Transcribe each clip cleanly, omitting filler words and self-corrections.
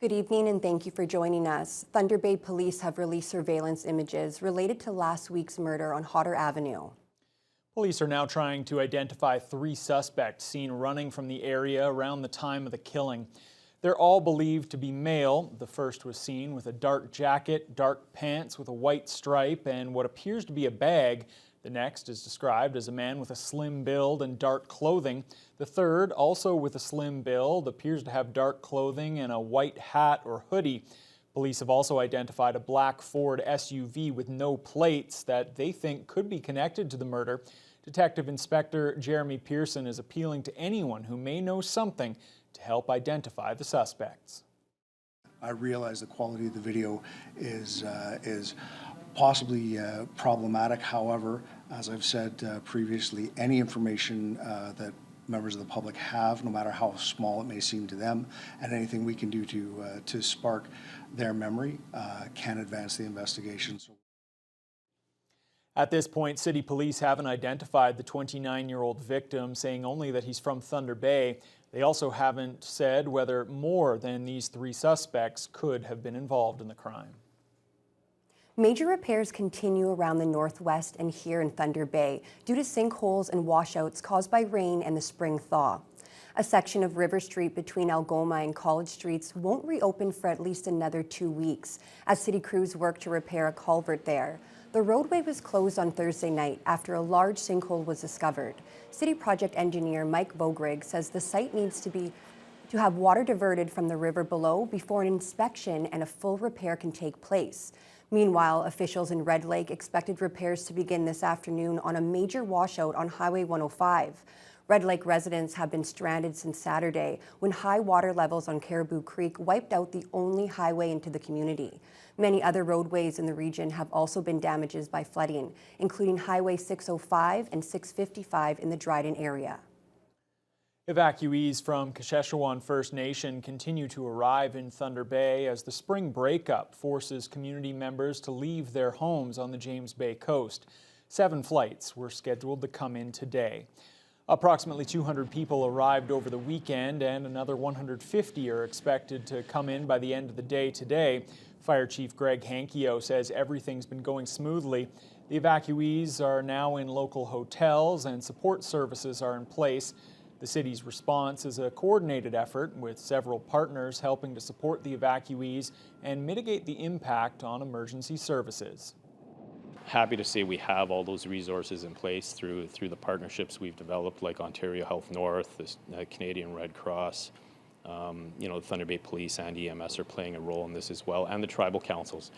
Good evening and thank you for joining us. Thunder Bay Police have released surveillance images related to last week's murder on Hodder Avenue. Police are now trying to identify 3 suspects seen running from the area around the time of the killing. They're all believed to be male. The first was seen with a dark jacket, dark pants with a white stripe, and what appears to be a bag. The next is described as a man with a slim build and dark clothing. The third, also with a slim build, appears to have dark clothing and a white hat or hoodie. Police have also identified a black Ford SUV with no plates that they think could be connected to the murder. Detective Inspector Jeremy Pearson is appealing to anyone who may know something to help identify the suspects. I realize the quality of the video is possibly problematic. However, as I've said previously, any information that members of the public have, no matter how small it may seem to them, and anything we can do to spark their memory can advance the investigation. At this point, City Police haven't identified the 29-year-old victim, saying only that he's from Thunder Bay. They also haven't said whether more than these 3 suspects could have been involved in the crime. Major repairs continue around the northwest and here in Thunder Bay due to sinkholes and washouts caused by rain and the spring thaw. A section of River Street between Algoma and College Streets won't reopen for at least another 2 weeks as city crews work to repair a culvert there. The roadway was closed on Thursday night after a large sinkhole was discovered. City project engineer Mike Vogrig says the site needs to have water diverted from the river below before an inspection and a full repair can take place. Meanwhile, officials in Red Lake expected repairs to begin this afternoon on a major washout on Highway 105. Red Lake residents have been stranded since Saturday when high water levels on Caribou Creek wiped out the only highway into the community. Many other roadways in the region have also been damaged by flooding, including Highway 605 and 655 in the Dryden area. Evacuees from Kashechewan First Nation continue to arrive in Thunder Bay as the spring breakup forces community members to leave their homes on the James Bay coast. 7 flights were scheduled to come in today. Approximately 200 people arrived over the weekend and another 150 are expected to come in by the end of the day today. Fire Chief Greg Hankio says everything's been going smoothly. The evacuees are now in local hotels and support services are in place. The city's response is a coordinated effort with several partners helping to support the evacuees and mitigate the impact on emergency services. Happy to say we have all those resources in place through the partnerships we've developed, like Ontario Health North, the Canadian Red Cross, the Thunder Bay Police and EMS are playing a role in this as well, and the tribal councils.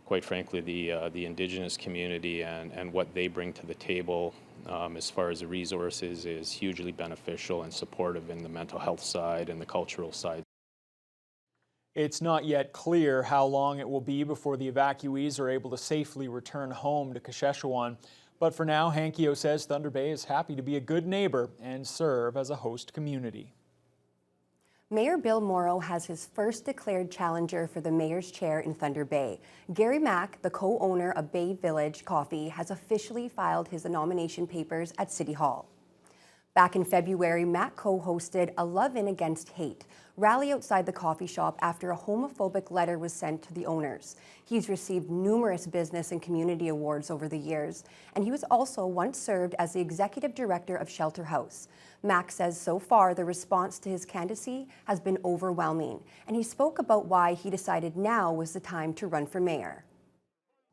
Quite frankly, the Indigenous community and what they bring to the table as far as the resources is hugely beneficial and supportive in the mental health side and the cultural side. It's not yet clear how long it will be before the evacuees are able to safely return home to Kashechewan. But for now, Hankio says Thunder Bay is happy to be a good neighbor and serve as a host community. Mayor Bill Morrow has his first declared challenger for the mayor's chair in Thunder Bay. Gary Mack, the co-owner of Bay Village Coffee, has officially filed his nomination papers at City Hall. Back in February, Mack co-hosted a Love In Against Hate rally outside the coffee shop after a homophobic letter was sent to the owners. He's received numerous business and community awards over the years, and he was also once served as the executive director of Shelter House. Mack says so far the response to his candidacy has been overwhelming, and he spoke about why he decided now was the time to run for mayor.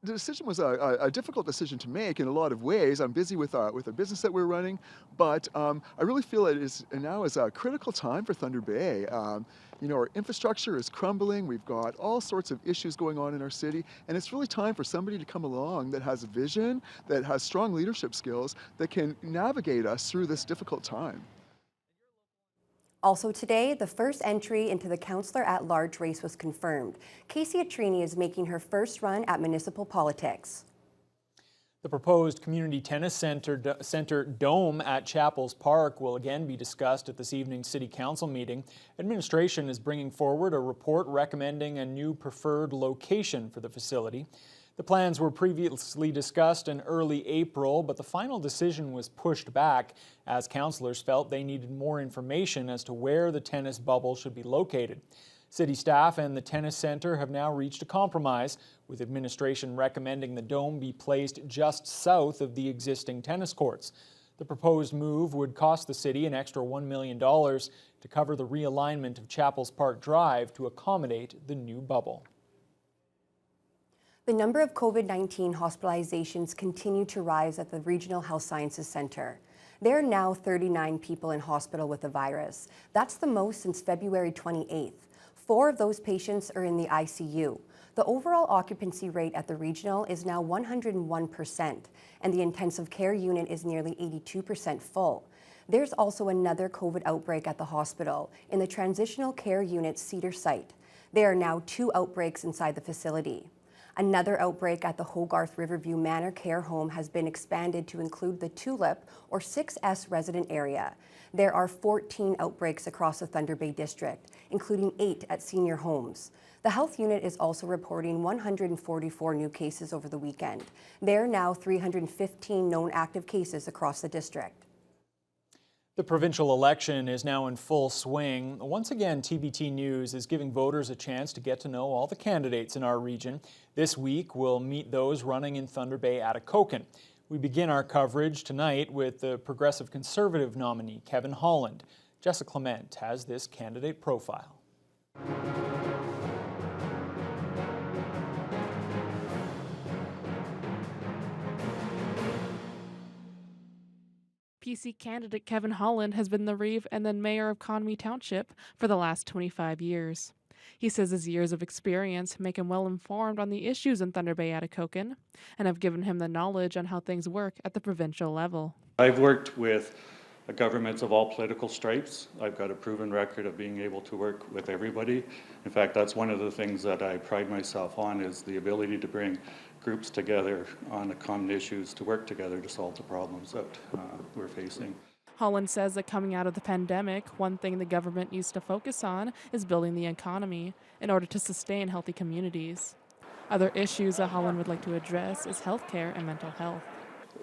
The decision was a difficult decision to make in a lot of ways. I'm busy with a business that we're running, but I really feel now is a critical time for Thunder Bay. Our infrastructure is crumbling. We've got all sorts of issues going on in our city, and it's really time for somebody to come along that has a vision, that has strong leadership skills, that can navigate us through this difficult time. Also today, the first entry into the Councillor at-Large race was confirmed. Casey Atrini is making her first run at municipal politics. The proposed community tennis center dome at Chapels Park will again be discussed at this evening's City Council meeting. Administration is bringing forward a report recommending a new preferred location for the facility. The plans were previously discussed in early April, but the final decision was pushed back as councillors felt they needed more information as to where the tennis bubble should be located. City staff and the tennis center have now reached a compromise, with administration recommending the dome be placed just south of the existing tennis courts. The proposed move would cost the city an extra $1 million to cover the realignment of Chapels Park Drive to accommodate the new bubble. The number of COVID-19 hospitalizations continue to rise at the Regional Health Sciences Center. There are now 39 people in hospital with the virus. That's the most since February 28th. 4 of those patients are in the ICU. The overall occupancy rate at the regional is now 101%, and the intensive care unit is nearly 82% full. There's also another COVID outbreak at the hospital in the transitional care unit's Cedar site. There are now 2 outbreaks inside the facility. Another outbreak at the Hogarth Riverview Manor Care Home has been expanded to include the Tulip or 6S resident area. There are 14 outbreaks across the Thunder Bay District, including 8 at senior homes. The health unit is also reporting 144 new cases over the weekend. There are now 315 known active cases across the district. The provincial election is now in full swing. Once again, TBT News is giving voters a chance to get to know all the candidates in our region. This week, we'll meet those running in Thunder Bay Atikokan. We begin our coverage tonight with the Progressive Conservative nominee, Kevin Holland. Jessica Clement has this candidate profile. PC candidate Kevin Holland has been the Reeve and then mayor of Conwy Township for the last 25 years. He says his years of experience make him well informed on the issues in Thunder Bay Atikokan and have given him the knowledge on how things work at the provincial level. I've worked with governments of all political stripes. I've got a proven record of being able to work with everybody. In fact, that's one of the things that I pride myself on, is the ability to bring groups together on the common issues to work together to solve the problems that we're facing. Holland says that coming out of the pandemic, one thing the government needs to focus on is building the economy in order to sustain healthy communities. Other issues that Holland would like to address is healthcare and mental health.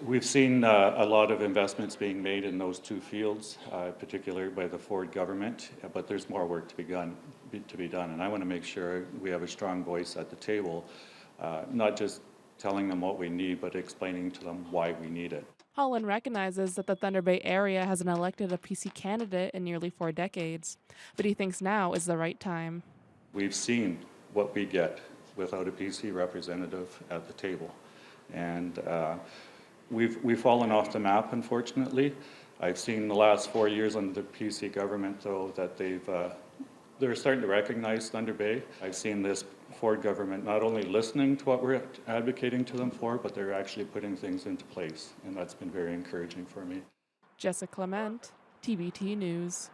We've seen a lot of investments being made in those 2 fields, particularly by the Ford government, but there's more work to be done, and I want to make sure we have a strong voice at the table, not just telling them what we need, but explaining to them why we need it. Holland recognizes that the Thunder Bay area hasn't elected a PC candidate in nearly 4 decades, but he thinks now is the right time. We've seen what we get without a PC representative at the table, and we've fallen off the map, unfortunately. I've seen the last 4 years under the PC government, though, that they're starting to recognize Thunder Bay. I've seen this Ford government not only listening to what we're advocating to them for, but they're actually putting things into place, and that's been very encouraging for me. Jessica Clement, TBT News.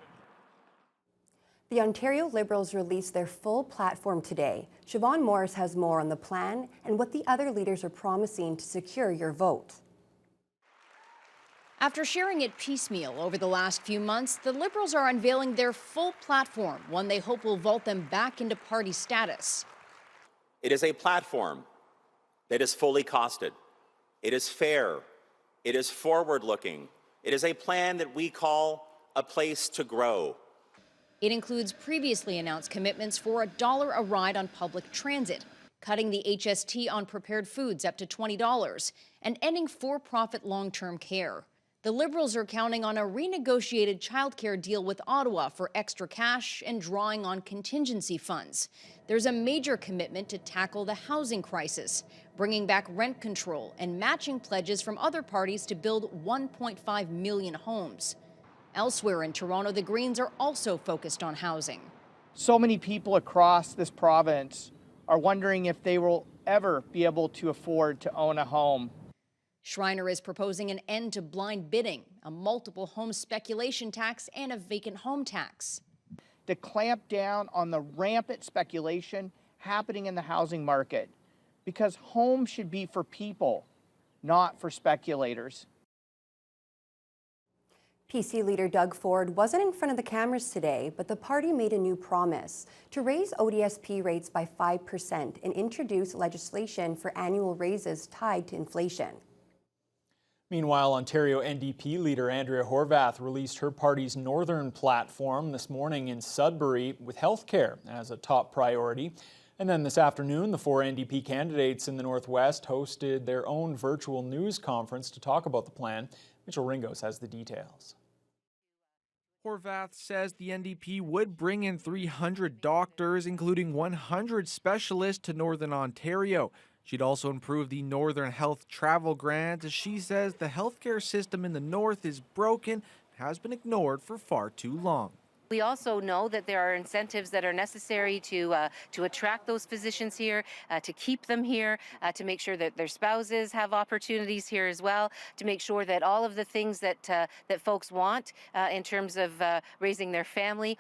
The Ontario Liberals released their full platform today. Siobhan Morris has more on the plan and what the other leaders are promising to secure your vote. After sharing it piecemeal over the last few months, the Liberals are unveiling their full platform, one they hope will vault them back into party status. It is a platform that is fully costed. It is fair. It is forward-looking. It is a plan that we call a place to grow. It includes previously announced commitments for $1 a ride on public transit, cutting the HST on prepared foods up to $20, and ending for-profit long-term care. The Liberals are counting on a renegotiated childcare deal with Ottawa for extra cash and drawing on contingency funds. There's a major commitment to tackle the housing crisis, bringing back rent control and matching pledges from other parties to build 1.5 million homes. Elsewhere in Toronto, the Greens are also focused on housing. So many people across this province are wondering if they will ever be able to afford to own a home. Schreiner is proposing an end to blind bidding, a multiple home speculation tax, and a vacant home tax. To clamp down on the rampant speculation happening in the housing market, because homes should be for people, not for speculators. PC leader Doug Ford wasn't in front of the cameras today, but the party made a new promise to raise ODSP rates by 5% and introduce legislation for annual raises tied to inflation. Meanwhile, Ontario NDP leader Andrea Horwath released her party's Northern platform this morning in Sudbury with healthcare as a top priority. And then this afternoon, the 4 NDP candidates in the Northwest hosted their own virtual news conference to talk about the plan. Mitchell Ringos has the details. Horwath says the NDP would bring in 300 doctors, including 100 specialists, to Northern Ontario. She'd also improve the Northern Health Travel Grant, as she says the healthcare system in the North is broken and has been ignored for far too long. We also know that there are incentives that are necessary to attract those physicians here, to keep them here, to make sure that their spouses have opportunities here as well, to make sure that all of the things that that folks want in terms of raising their family,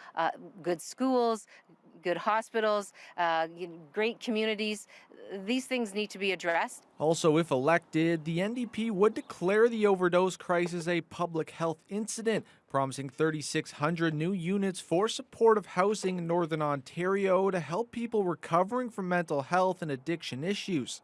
good schools, good hospitals, great communities, these things need to be addressed. Also, if elected, the NDP would declare the overdose crisis a public health incident, promising 3,600 new units for supportive housing in Northern Ontario to help people recovering from mental health and addiction issues.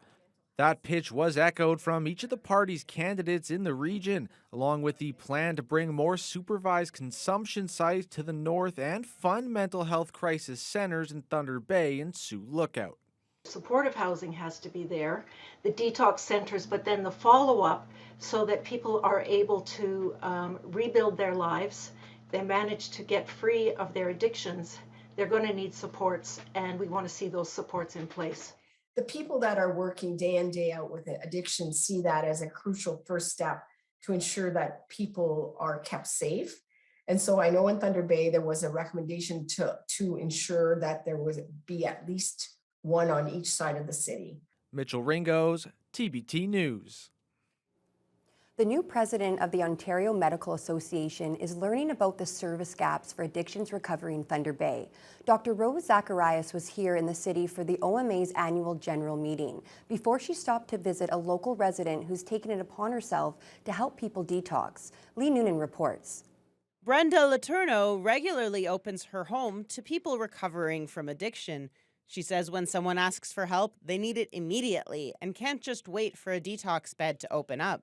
That pitch was echoed from each of the party's candidates in the region, along with the plan to bring more supervised consumption sites to the north and fund mental health crisis centers in Thunder Bay and Sioux Lookout. Supportive housing has to be there, the detox centers, but then the follow-up so that people are able to rebuild their lives. They manage to get free of their addictions. They're going to need supports, and we want to see those supports in place. The people that are working day in, day out with addiction see that as a crucial first step to ensure that people are kept safe. And so I know in Thunder Bay, there was a recommendation to ensure that there would be at least one on each side of the city. Mitchell Ringos, TBT News. The new president of the Ontario Medical Association is learning about the service gaps for addictions recovery in Thunder Bay. Dr. Rose Zacharias was here in the city for the OMA's annual general meeting before she stopped to visit a local resident who's taken it upon herself to help people detox. Lee Noonan reports. Brenda Letourneau regularly opens her home to people recovering from addiction. She says when someone asks for help, they need it immediately and can't just wait for a detox bed to open up.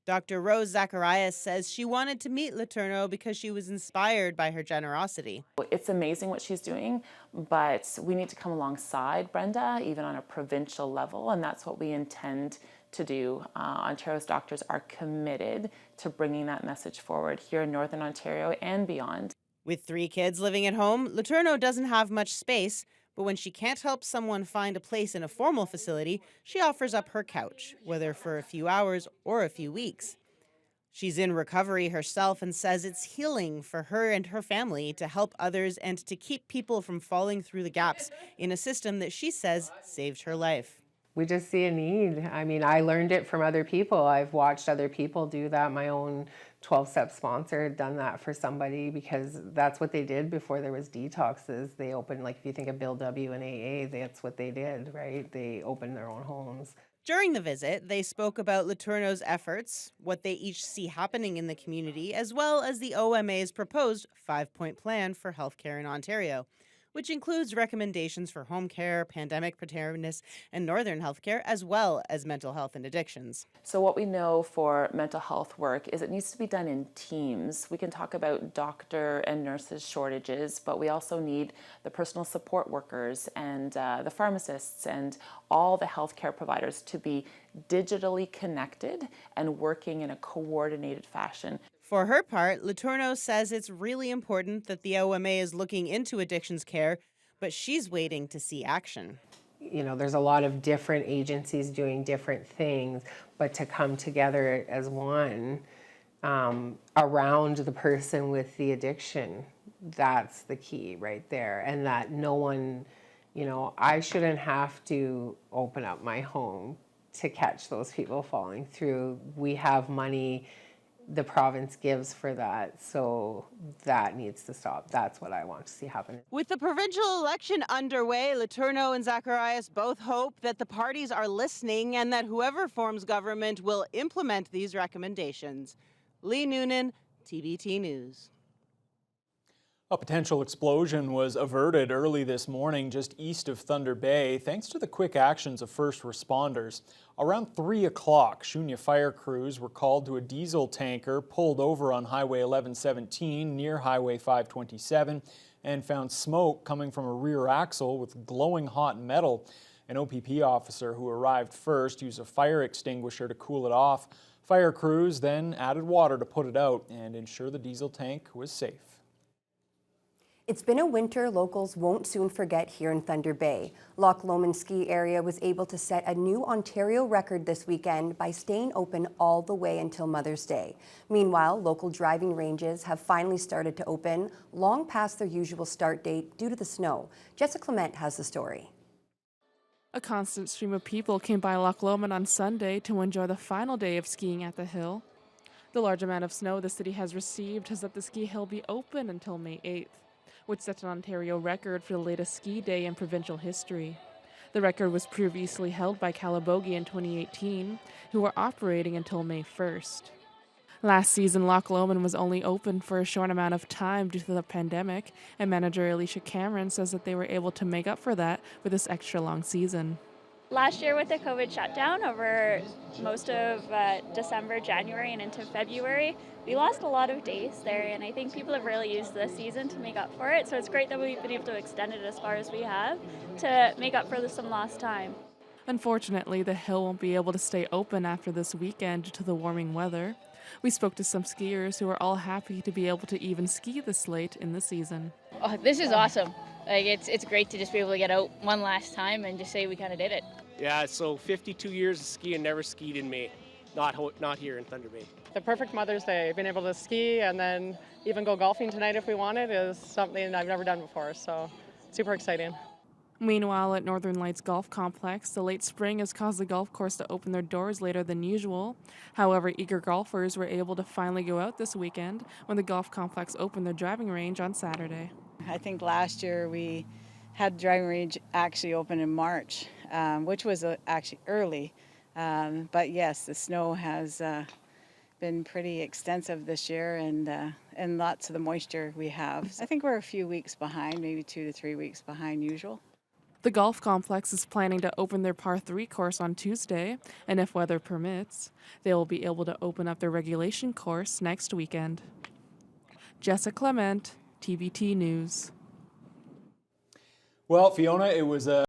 Dr. Rose Zacharias says she wanted to meet Letourneau because she was inspired by her generosity. It's amazing what she's doing, but we need to come alongside Brenda, even on a provincial level, and that's what we intend to do. Ontario's doctors are committed to bringing that message forward here in Northern Ontario and beyond. With 3 kids living at home, Letourneau doesn't have much space, but when she can't help someone find a place in a formal facility, she offers up her couch, whether for a few hours or a few weeks. She's in recovery herself and says it's healing for her and her family to help others and to keep people from falling through the gaps in a system that she says saved her life. We just see a need. I mean, I learned it from other people. I've watched other people do that. My own 12-step sponsor had done that for somebody because that's what they did before there was detoxes. They opened, like if you think of Bill W. and AA, that's what they did, right? They opened their own homes. During the visit, they spoke about Letourneau's efforts, what they each see happening in the community, as well as the OMA's proposed 5-point plan for healthcare in Ontario, which includes recommendations for home care, pandemic preparedness, and northern healthcare, as well as mental health and addictions. So what we know for mental health work is it needs to be done in teams. We can talk about doctor and nurses shortages, but we also need the personal support workers and the pharmacists and all the healthcare providers to be digitally connected and working in a coordinated fashion. For her part, Letourneau says it's really important that the OMA is looking into addictions care, but she's waiting to see action. You know, there's a lot of different agencies doing different things, but to come together as one around the person with the addiction, that's the key right there. And that no one, you know, I shouldn't have to open up my home to catch those people falling through. We have money the province gives for that, so that needs to stop. That's what I want to see happen. With the provincial election underway, Letourneau and Zacharias both hope that the parties are listening and that whoever forms government will implement these recommendations. Lee Noonan, TBT News. A potential explosion was averted early this morning just east of Thunder Bay thanks to the quick actions of first responders. Around 3 o'clock, Shunya fire crews were called to a diesel tanker pulled over on Highway 1117 near Highway 527 and found smoke coming from a rear axle with glowing hot metal. An OPP officer who arrived first used a fire extinguisher to cool it off. Fire crews then added water to put it out and ensure the diesel tank was safe. It's been a winter locals won't soon forget here in Thunder Bay. Loch Lomond ski area was able to set a new Ontario record this weekend by staying open all the way until Mother's Day. Meanwhile, local driving ranges have finally started to open, long past their usual start date due to the snow. Jessica Clement has the story. A constant stream of people came by Loch Lomond on Sunday to enjoy the final day of skiing at the hill. The large amount of snow the city has received has let the ski hill be open until May 8th. Which sets an Ontario record for the latest ski day in provincial history. The record was previously held by Calabogie in 2018, who were operating until May 1st. Last season, Loch Lomond was only open for a short amount of time due to the pandemic, and manager Alicia Cameron says that they were able to make up for that with this extra long season. Last year with the COVID shutdown over most of December, January, and into February, we lost a lot of days there, and I think people have really used this season to make up for it. So it's great that we've been able to extend it as far as we have to make up for some lost time. Unfortunately, the hill won't be able to stay open after this weekend due to the warming weather. We spoke to some skiers who are all happy to be able to even ski this late in the season. Oh, this is awesome. Like it's great to just be able to get out one last time and just say we kind of did it. Yeah, so 52 years of skiing, never skied in May, not here in Thunder Bay. The perfect Mother's Day, being able to ski and then even go golfing tonight if we wanted is something I've never done before, so super exciting. Meanwhile, at Northern Lights Golf Complex, the late spring has caused the golf course to open their doors later than usual. However, eager golfers were able to finally go out this weekend when the golf complex opened their driving range on Saturday. I think last year we had the driving range actually open in March, which was actually early. But yes, the snow has been pretty extensive this year and lots of the moisture we have. I think we're a few weeks behind, maybe 2 to 3 weeks behind usual. The golf complex is planning to open their par 3 course on Tuesday, and if weather permits, they will be able to open up their regulation course next weekend. Jessica Clement, TVT News. Well, Fiona, it was a